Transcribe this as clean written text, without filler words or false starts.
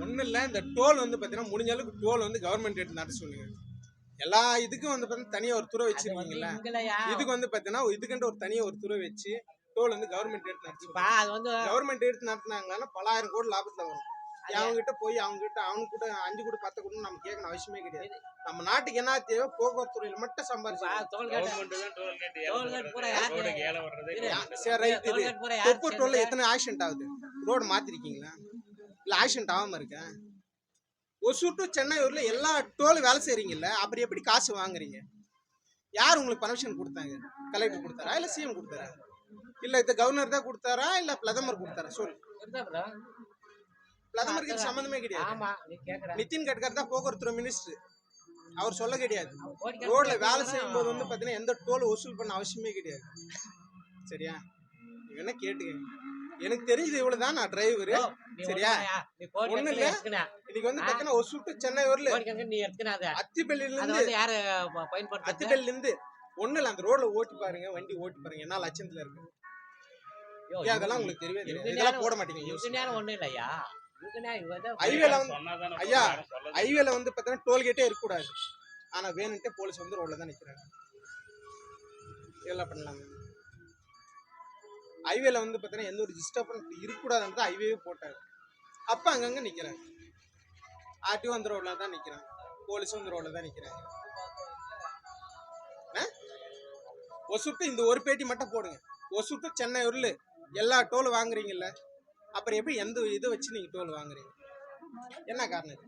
ஒன்றும் இல்லை, இந்த டோல் வந்து பார்த்தீங்கன்னா முடிஞ்ச அளவுக்கு டோல் வந்து கவர்மெண்ட் ரேட் நடத்த சொல்லுங்க. எல்லா இதுக்கும் வந்து பார்த்தீங்கன்னா தனியாக ஒரு துறை வச்சிருக்கீங்களா, இதுக்கு வந்து பார்த்தீங்கன்னா இதுக்குன்ட்டு ஒரு தனியாக ஒரு துறை வச்சு டோல் வந்து கவர்மெண்ட் ரேட் நடத்தி கவர்மெண்ட் ரேட் நடத்தினாங்கன்னா பல ஆயிரம் கோடி லாபத்தில் வரும். அவங்ககிட்ட போய் அவங்ககிட்ட அவனுக்கு கூட 5 கூட 10 கூட நம்ம கேட்கணும் அவசியமே கிடையாது. நம்ம நாட்டுக்கு என்ன தேவை, போக்குவரத்து துறையில மட்டும் சம்பாதிச்சு தொப்பு டோல்ல எத்தனை ஆக்சிடென்ட் ஆகுது? ரோடு மாத்திருக்கீங்களா இல்ல ஆக்சிடென்ட் ஆகாம இருக்கா? ஒசூர் டு சென்னை ஊர்ல எல்லா டோலும் வேலை செய்றீங்கல்ல, அப்புறம் எப்படி காசு வாங்குறீங்க? யார் உங்களுக்கு பர்மிஷன் கொடுத்தாங்க? கலெக்டர் கொடுத்தாரா இல்ல சிஎம் கொடுத்தாரா இல்ல இந்த கவர்னர் தான் கொடுத்தாரா இல்ல பிரதமர் கொடுத்தாரா? சொல்லு. பிரதமருக்கு சம்பந்தமே கிடையாது. நிதின் கட்கரி தான் போக்குவரத்து மினிஸ்டர், அவர் சொல்ல கிடையாது. ரோட்ல வேலை செய்யும் போது வந்து பாத்தீங்கன்னா எந்த டோல் வசூல் பண்ண அவசியமே கிடையாது. சரியா? என்ன கேட்டுக்க, எனக்கு தெரிஞ்சது இவ்வளவுதான். நான் டிரைவர். சரியா? ஒண்ணு இல்ல, இன்னைக்கு வந்து பாத்தீங்கன்னா ஒசூர் டு சென்னை ஊர்ல அத்திப்பள்ளியில இருந்து ஒண்ணு இல்ல, அந்த ரோட்ல ஓட்டி பாருங்க, வண்டி ஓட்டி பாருங்க, என்ன லட்சத்துல இருக்கு. அதெல்லாம் உங்களுக்கு தெரியவே தெரியாது, இதெல்லாம் போட மாட்டீங்க. ஹைவேல வந்து பாத்தீங்கன்னா டோல்கேட்டே இருக்க கூடாது. ஆனா வேணும்ட்டே போலீஸ் வந்து ரோட்ல தான் நிக்கிறாங்க. இதெல்லாம் பண்ணலாங்க. ஹைவேல வந்து பாத்தீங்கன்னா எந்த ஒரு டிஸ்டர்பன்ஸ் இருக்கக்கூடாதுன்றது ஹைவே போட்டாரு. அப்ப அங்கங்க நிக்கிறாங்க. ஆர்டிஓ அந்த ரோட்ல தான் நிக்கிறாங்க, போலீஸும் அந்த ரோட்ல தான் நிக்கிறாங்க. ஒசூர் இந்த ஒரு பேட்டி மட்டும் போடுங்க. ஒசூர் டு சென்னை ஊர்ல எல்லா டோல் வாங்குறீங்கல்ல, அப்புறம் எப்படி எந்த இதை வச்சு நீங்க டோல் வாங்குறீங்க? என்ன காரணம்?